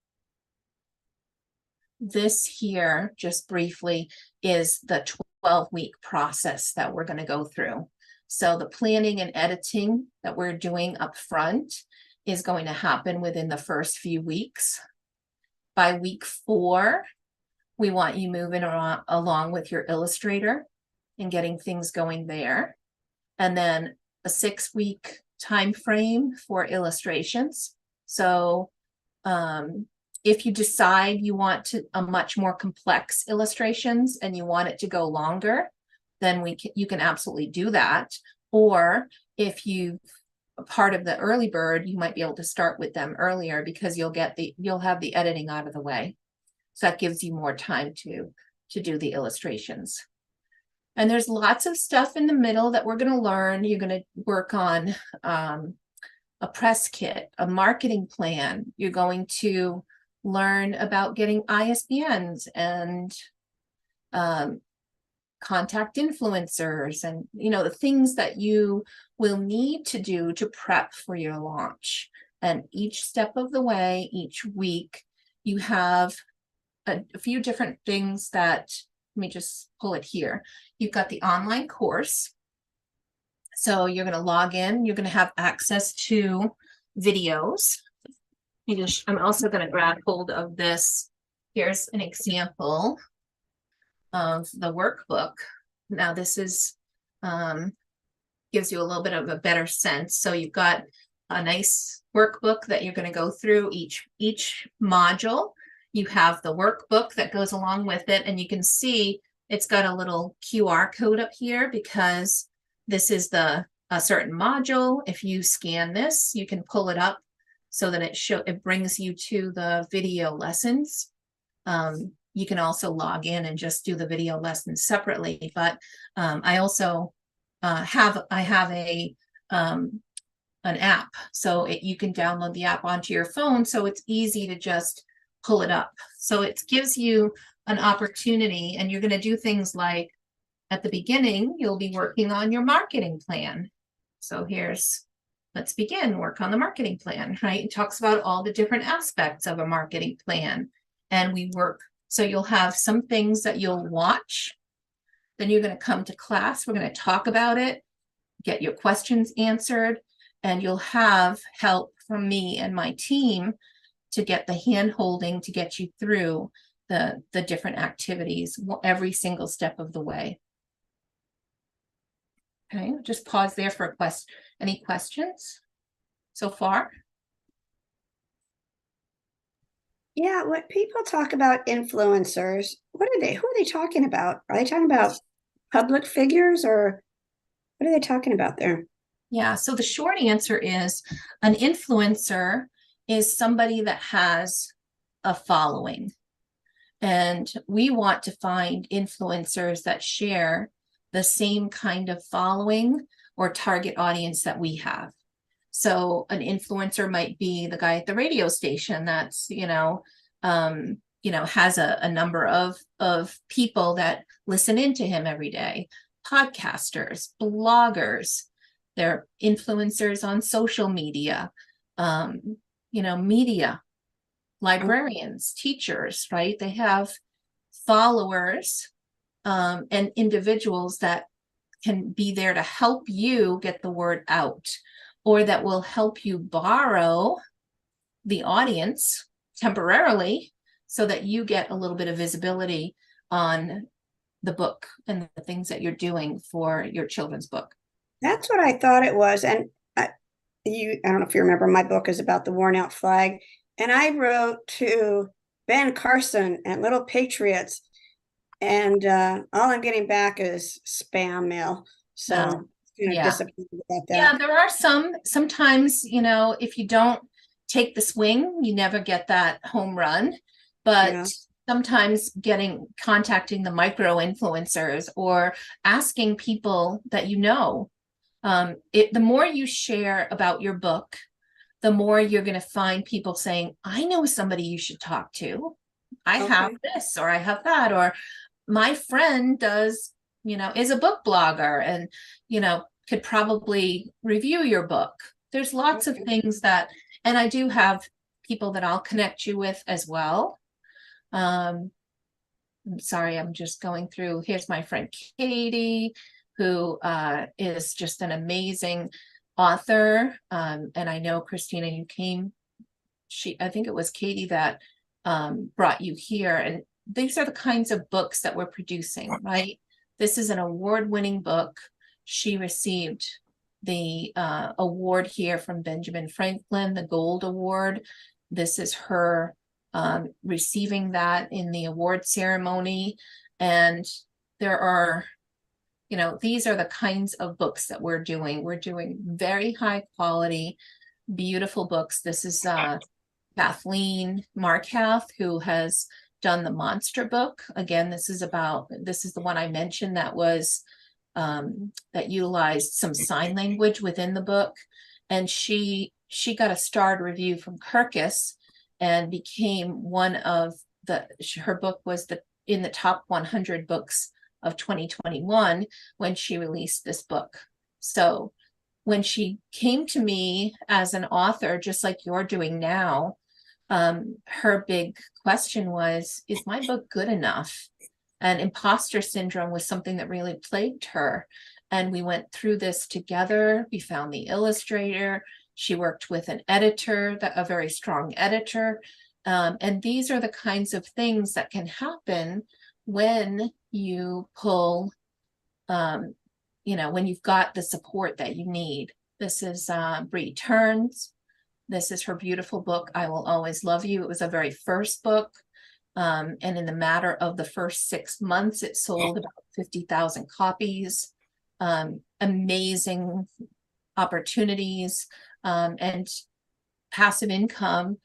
This here, just briefly, is the 12-week process that we're going to go through. So the planning and editing that we're doing up front is going to happen within the first few weeks. By week 4, we want you moving along with your illustrator and getting things going there. And then a 6-week time frame for illustrations. So if you decide you want a much more complex illustrations and you want it to go longer, then you can absolutely do that. Or if you part of the early bird, you might be able to start with them earlier because you'll have the editing out of the way. So that gives you more time to do the illustrations. And there's lots of stuff in the middle that we're going to learn. You're going to work on a press kit, a marketing plan. You're going to learn about getting ISBNs and contact influencers, and the things that you will need to do to prep for your launch. And each step of the way, each week, you have a few different things that, let me just pull it here. You've got the online course. So you're going to log in, you're going to have access to videos. I'm also going to grab hold of this. Here's an example of the workbook. Now this is gives you a little bit of a better sense. So you've got a nice workbook that you're going to go through each module. You have the workbook that goes along with it, and you can see it's got a little QR code up here because this is a certain module. If you scan this, you can pull it up so that it brings you to the video lessons. You can also log in and just do the video lessons separately, but I also have an app, so you can download the app onto your phone, so it's easy to just pull it up. So it gives you an opportunity, and you're going to do things like, at the beginning, you'll be working on your marketing plan. So let's begin, work on the marketing plan, right? It talks about all the different aspects of a marketing plan, and we work. So you'll have some things that you'll watch, then you're going to come to class, we're going to talk about it, get your questions answered, and you'll have help from me and my team to get the hand holding to get you through the different activities every single step of the way. Okay, just pause there for any questions so far? Yeah, when people talk about influencers, who are they talking about? Are they talking about public figures, or what are they talking about there? Yeah, so the short answer is an influencer is somebody that has a following. And we want to find influencers that share the same kind of following or target audience that we have. So an influencer might be the guy at the radio station that's, has a number of people that listen into him every day. Podcasters, bloggers, they're influencers on social media, media, librarians, teachers, right? They have followers and individuals that can be there to help you get the word out, or that will help you borrow the audience temporarily so that you get a little bit of visibility on the book and the things that you're doing for your children's book. That's what I thought it was. And I don't know if you remember, my book is about the worn out flag. And I wrote to Ben Carson at Little Patriots, and all I'm getting back is spam mail. So disappointed about that. Yeah, there are sometimes, if you don't take the swing, you never get that home run. But sometimes contacting the micro influencers or asking people that the more you share about your book, the more you're going to find people saying, I know somebody you should talk to. I have this, or I have that, or my friend does, is a book blogger and, could probably review your book. There's lots of things and I do have people that I'll connect you with as well. I'm sorry, I'm just going through. Here's my friend Katie, who is just an amazing author. And I know, Christina, you came, I think it was Katie that brought you here. And these are the kinds of books that we're producing, right? This is an award-winning book. She received the award here from Benjamin Franklin, the Gold Award. This is her receiving that in the award ceremony. And there are, these are the kinds of books that we're doing. We're doing very high quality, beautiful books. This is Kathleen Markath, who has done the monster book. Again, this is the one I mentioned that was that utilized some sign language within the book. And she she got a starred review from Kirkus and became one of her book was in the top 100 books of 2021 when she released this book. So when she came to me as an author, just like you're doing now, her big question was, is my book good enough? And imposter syndrome was something that really plagued her. And we went through this together. We found the illustrator. She worked with an editor, a very strong editor. And these are the kinds of things that can happen when you pull, when you've got the support that you need. This is Bree Turns. This is her beautiful book, I Will Always Love You. It was a very first book. And in the matter of the first 6 months, it sold about 50,000 copies. Amazing opportunities and passive income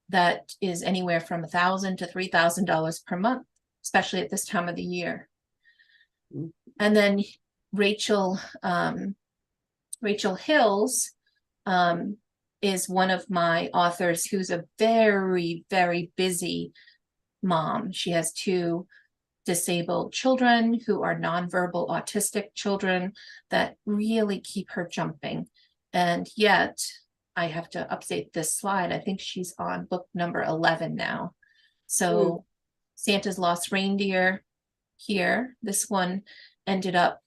that is anywhere from $1,000 to $3,000 per month, especially at this time of the year. And then Rachel Hills is one of my authors who's a very, very busy mom. She has 2 disabled children who are nonverbal autistic children that really keep her jumping. And yet I have to update this slide. I think she's on book number 11 now. So Santa's Lost Reindeer here, this one ended up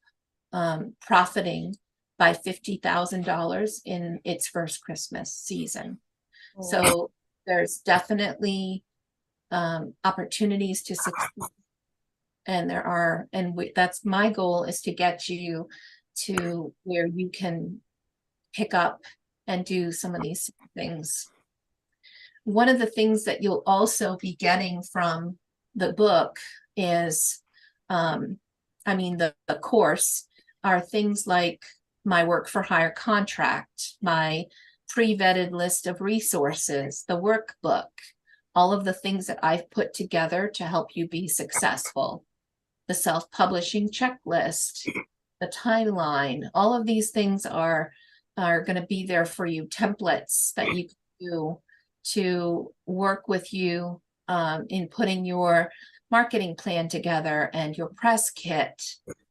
profiting by $50,000 in its first Christmas season. Oh. So there's definitely opportunities to succeed. And there are, that's my goal, is to get you to where you can pick up and do some of these things. One of the things that you'll also be getting from the book is, the course are things like my work for hire contract, my pre-vetted list of resources, the workbook, all of the things that I've put together to help you be successful, the self-publishing checklist, the timeline, all of these things are going to be there for you, templates that you can do to work with you in putting your marketing plan together and your press kit,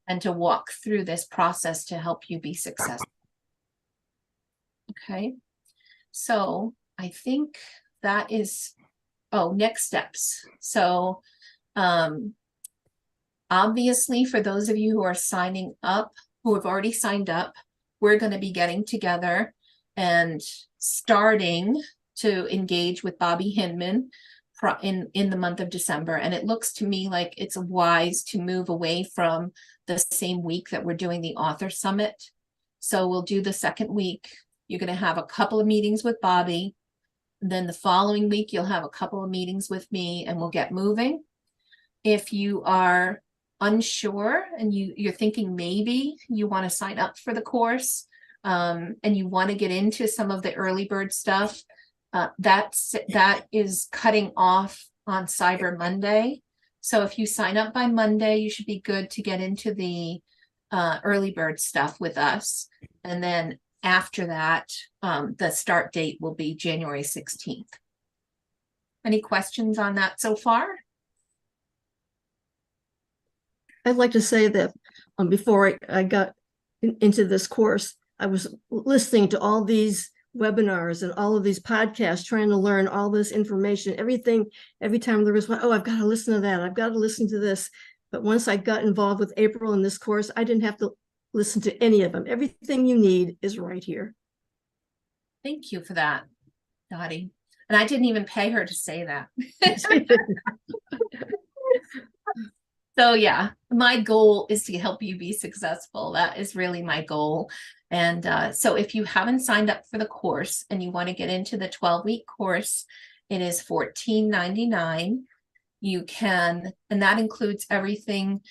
and to walk through this process to help you be successful. Okay, so I think that is, next steps. So obviously, for those of you who are signing up, who have already signed up, we're going to be getting together and starting to engage with Bobby Hinman in the month of December. And it looks to me like it's wise to move away from the same week that we're doing the author summit. So we'll do the second week. You're going to have a couple of meetings with Bobby. Then the following week, you'll have a couple of meetings with me, and we'll get moving. If you are unsure and you're thinking maybe you want to sign up for the course and you want to get into some of the early bird stuff, that is cutting off on Cyber Monday. So if you sign up by Monday, you should be good to get into the early bird stuff with us. And then after that, the start date will be January 16th. Any questions on that so far? I'd like to say that before I got into this course, I was listening to all these webinars and all of these podcasts, trying to learn all this information, everything. Every time there was one, I've got to listen to that. I've got to listen to this. But once I got involved with April in this course, I didn't have to listen to any of them. Everything you need is right here. Thank you for that, Dottie. And I didn't even pay her to say that. So yeah, my goal is to help you be successful. That is really my goal. And so if you haven't signed up for the course and you want to get into the 12-week course, it is $14.99. You can, and that includes everything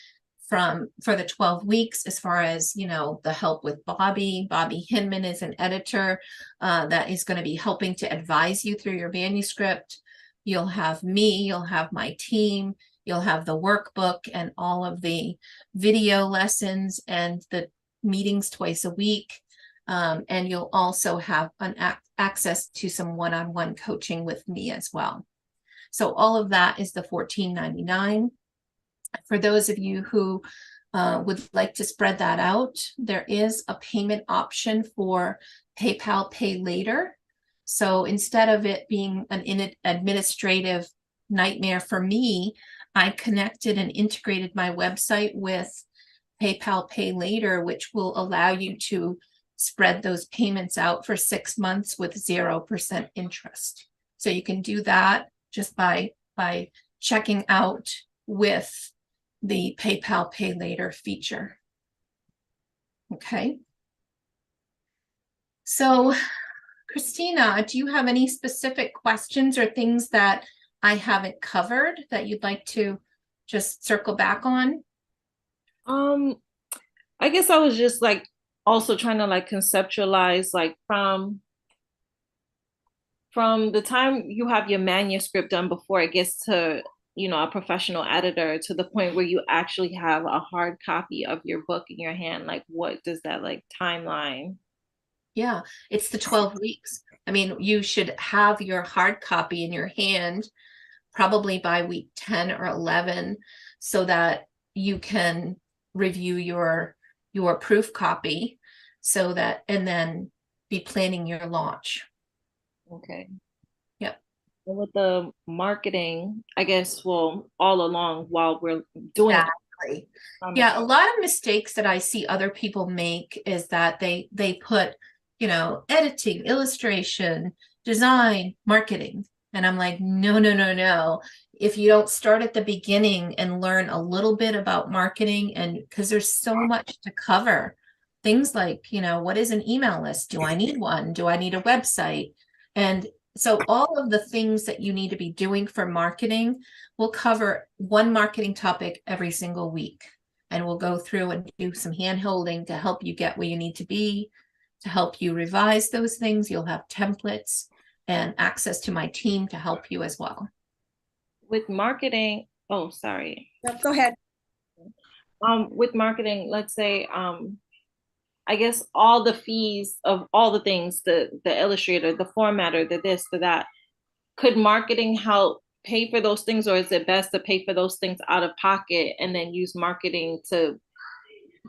for the 12 weeks, as far as, the help with Bobby. Bobby Hinman is an editor that is going to be helping to advise you through your manuscript. You'll have me, you'll have my team, you'll have the workbook and all of the video lessons and the meetings twice a week. And you'll also have access to some one-on-one coaching with me as well. So all of that is the $14.99. For those of you who would like to spread that out, there is a payment option for PayPal Pay Later. So instead of it being an administrative nightmare for me, I connected and integrated my website with PayPal Pay Later, which will allow you to spread those payments out for 6 months with 0% interest. So you can do that just by checking out with the PayPal Pay Later feature. Okay. So, Christina, do you have any specific questions or things that I haven't covered that you'd like to just circle back on? I guess I was just like also trying to like conceptualize like from the time you have your manuscript done before it gets to, you know, a professional editor to the point where you actually have a hard copy of your book in your hand. Like, what does that like timeline? Yeah, it's the 12 weeks. I mean, you should have your hard copy in your hand probably by week 10 or 11 so that you can review your proof copy so that, and then be planning your launch. Okay. Yep. And with the marketing, I guess, well, all along while we're doing exactly. Yeah, a lot of mistakes that I see other people make is that they put, you know, editing, illustration, design, marketing. And I'm like, no, no, no, no. If you don't start at the beginning and learn a little bit about marketing, and because there's so much to cover, things like, you know, what is an email list? Do I need one? Do I need a website? And so all of the things that you need to be doing for marketing, we'll cover one marketing topic every single week. And we'll go through and do some hand holding to help you get where you need to be, to help you revise those things. You'll have templates and access to my team to help you as well. With marketing, oh, sorry. No, go ahead. With marketing, let's say, I guess all the fees of all the things, the illustrator, the formatter, the this, the that, could marketing help pay for those things, or is it best to pay for those things out of pocket and then use marketing to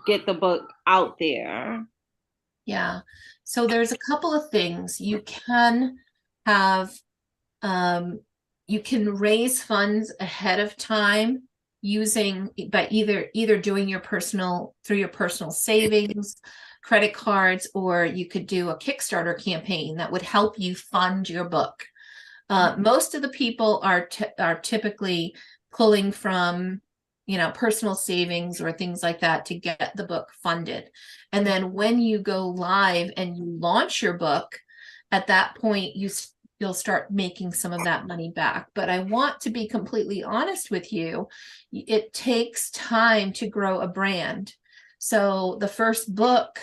get the book out there? Yeah, so there's a couple of things. You can have, you can raise funds ahead of time using, by either doing your personal, through your personal savings, credit cards, or you could do a Kickstarter campaign that would help you fund your book. Most of the people are typically pulling from, you know, personal savings or things like that to get the book funded. And then when you go live and you launch your book, at that point, you'll start making some of that money back. But I want to be completely honest with you. It takes time to grow a brand. So the first book,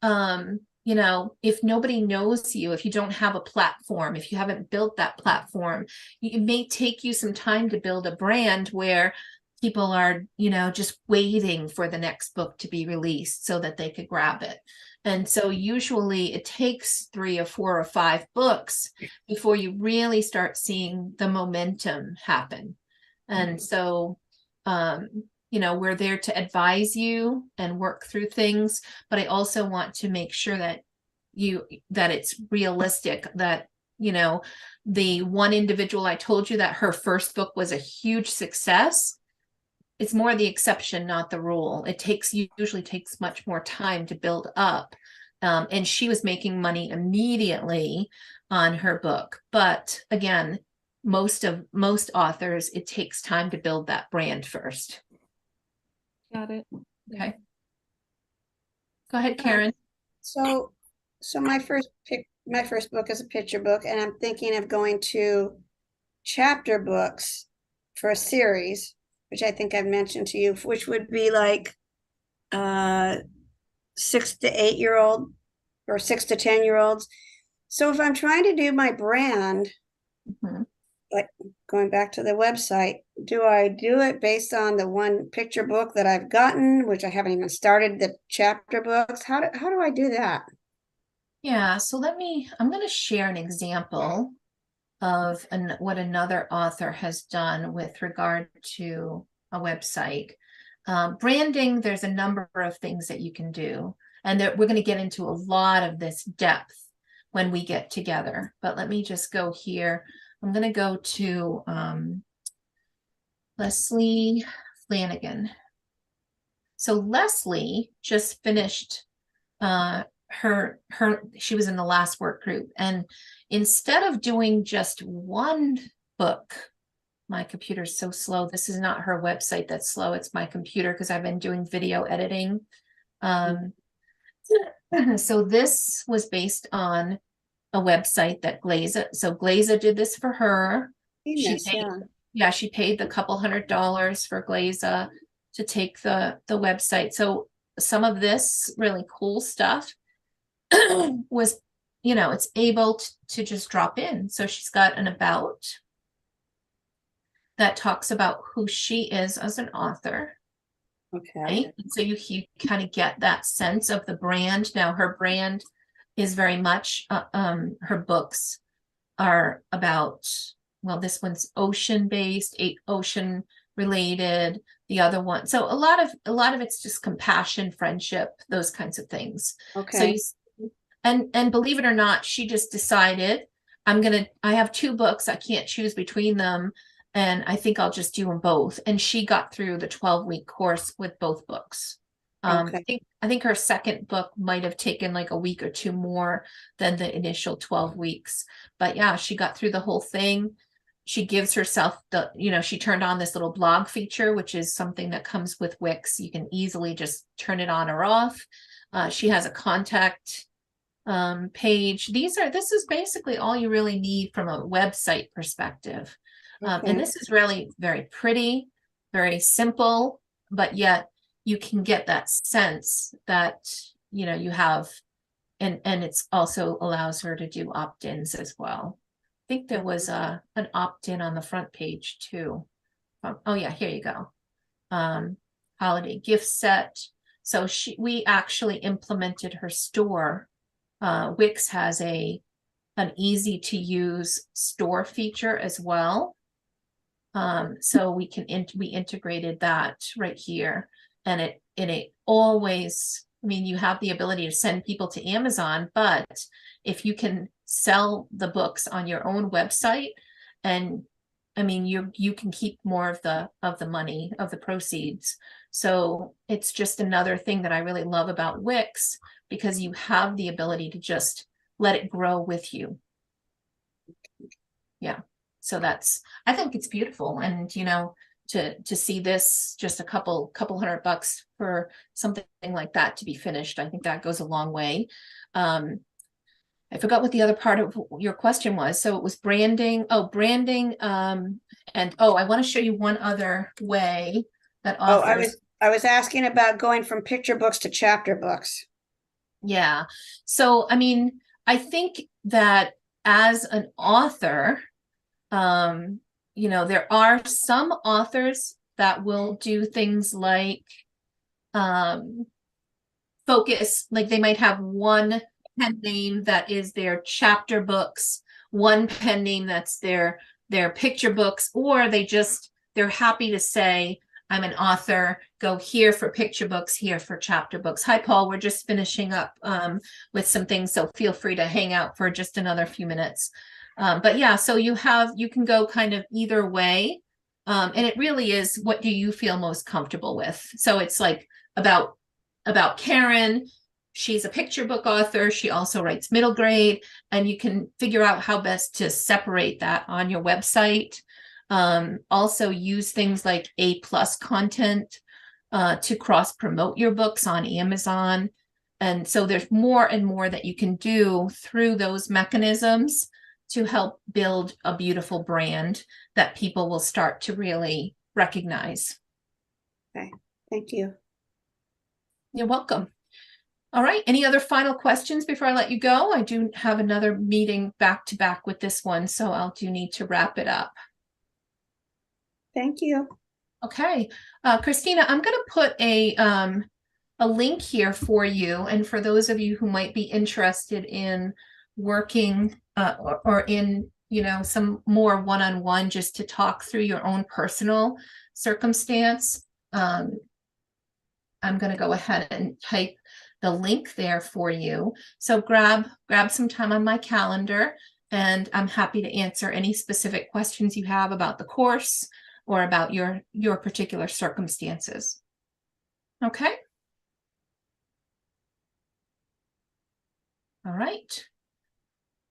you know, if nobody knows you, if you don't have a platform, if you haven't built that platform, it may take you some time to build a brand where people are, you know, just waiting for the next book to be released so that they could grab it. And so usually it takes 3 or 4 or 5 books before you really start seeing the momentum happen. And so, you know, we're there to advise you and work through things, but I also want to make sure that it's realistic, that, you know, the one individual I told you that her first book was a huge success. It's more the exception, not the rule. It usually takes much more time to build up. And she was making money immediately on her book. But again, most authors, it takes time to build that brand first. Got it. Okay. Go ahead, Karen. So my first book is a picture book, and I'm thinking of going to chapter books for a series, which I think I've mentioned to you, which would be like 6 to 8-year-old or 6 to 10-year-olds. So if I'm trying to do my brand, like going back to the website, do I do it based on the one picture book that I've gotten, which I haven't even started the chapter books? How do I do that? Yeah, so I'm going to share an example of what another author has done with regard to a website. Branding, there's a number of things that you can do, and we're going to get into a lot of this depth when we get together. But let me just go here. I'm going to go to Leslie Flanagan. So Leslie just finished she was in the last work group, and instead of doing just one book, my computer's so slow. This is not her website that's slow. It's my computer because I've been doing video editing. So this was based on a website that Glaza. So Glaza did this for her. She paid the couple $100 for Glaza to take the website. So some of this really cool stuff was, it's able to just drop in. So she's got an about that talks about who she is as an author. Okay. Right? And so you kind of get that sense of the brand. Now her brand is very much, her books are about, well, this one's ocean based, ocean related, the other one. So a lot of it's just compassion, friendship, those kinds of things. Okay. So and believe it or not, she just decided I have two books. I can't choose between them. And I think I'll just do them both. And she got through the 12-week course with both books. Okay. I think her second book might have taken like a week or two more than the initial 12 weeks. But yeah, she got through the whole thing. She gives herself she turned on this little blog feature, which is something that comes with Wix. You can easily just turn it on or off. She has a contact page. This is basically all you really need from a website perspective. And this is really very pretty, very simple, but yet you can get that sense that, you have, and it's also allows her to do opt-ins as well. I think there was an opt-in on the front page too. Oh yeah, here you go. Holiday gift set. So we actually implemented her store. Wix has an easy to use store feature as well. So we integrated that right here, and it always, you have the ability to send people to Amazon, but if you can sell the books on your own website, and you can keep more of the money, of the proceeds. So it's just another thing that I really love about Wix, because you have the ability to just let it grow with you. Yeah. So I think it's beautiful. And, to see this, just a couple $100 for something like that to be finished, I think that goes a long way. I forgot what the other part of your question was. So it was branding. Oh, branding. And I want to show you one other way that authors. I was asking about going from picture books to chapter books. Yeah. So, I think that as an author, there are some authors that will do things like focus, like they might have one pen name that is their chapter books, one pen name that's their picture books, or they're happy to say, I'm an author, go here for picture books, here for chapter books. Hi, Paul, we're just finishing up with some things, so feel free to hang out for just another few minutes. But yeah, so you can go kind of either way. And it really is, what do you feel most comfortable with? So it's like about Karen. She's a picture book author. She also writes middle grade, and you can figure out how best to separate that on your website. Also use things like A+ content to cross promote your books on Amazon. And so there's more and more that you can do through those mechanisms to help build a beautiful brand that people will start to really recognize. Okay, thank you. You're welcome. All right, any other final questions before I let you go? I do have another meeting back to back with this one, so I'll need to wrap it up. Thank you. Okay, Christina, I'm going to put a link here for you. And for those of you who might be interested in working or in, you know, some more one-on-one, just to talk through your own personal circumstance, I'm going to go ahead and type the link there for you. So grab some time on my calendar, and I'm happy to answer any specific questions you have about the course or about your particular circumstances. Okay. All right.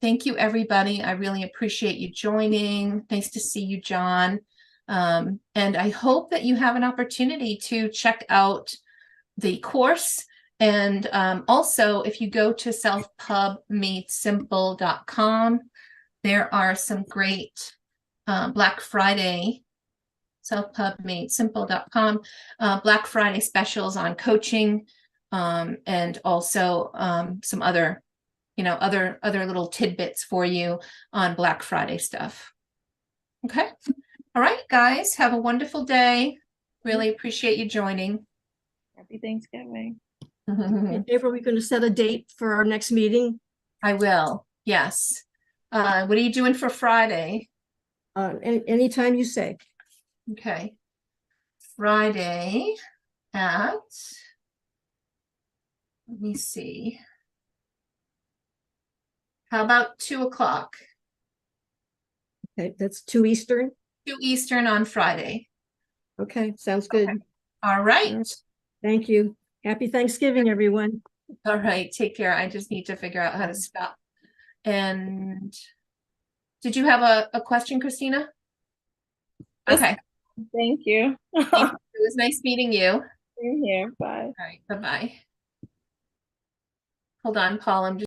Thank you, everybody. I really appreciate you joining. Nice to see you, John. And I hope that you have an opportunity to check out the course. And also, if you go to selfpubmadesimple.com, there are some great Black Friday, selfpubmadesimple.com, Black Friday specials on coaching, and also some other, you know, other little tidbits for you on Black Friday stuff. Okay. All right, guys, have a wonderful day. Really appreciate you joining. Happy Thanksgiving. April, we're going to set a date for our next meeting. I will. Yes. What are you doing for Friday? Anytime you say. Okay. Friday at, let me see. How about 2 o'clock? Okay, that's 2 Eastern. 2 Eastern on Friday. Okay, sounds good. Okay. All right. Thank you. Happy Thanksgiving, everyone. All right. Take care. I just need to figure out how to stop. And did you have a question, Christina? Okay. Thank you. Thank you. It was nice meeting you. Same here. Bye. All right. Bye-bye. Hold on, Paul. I'm just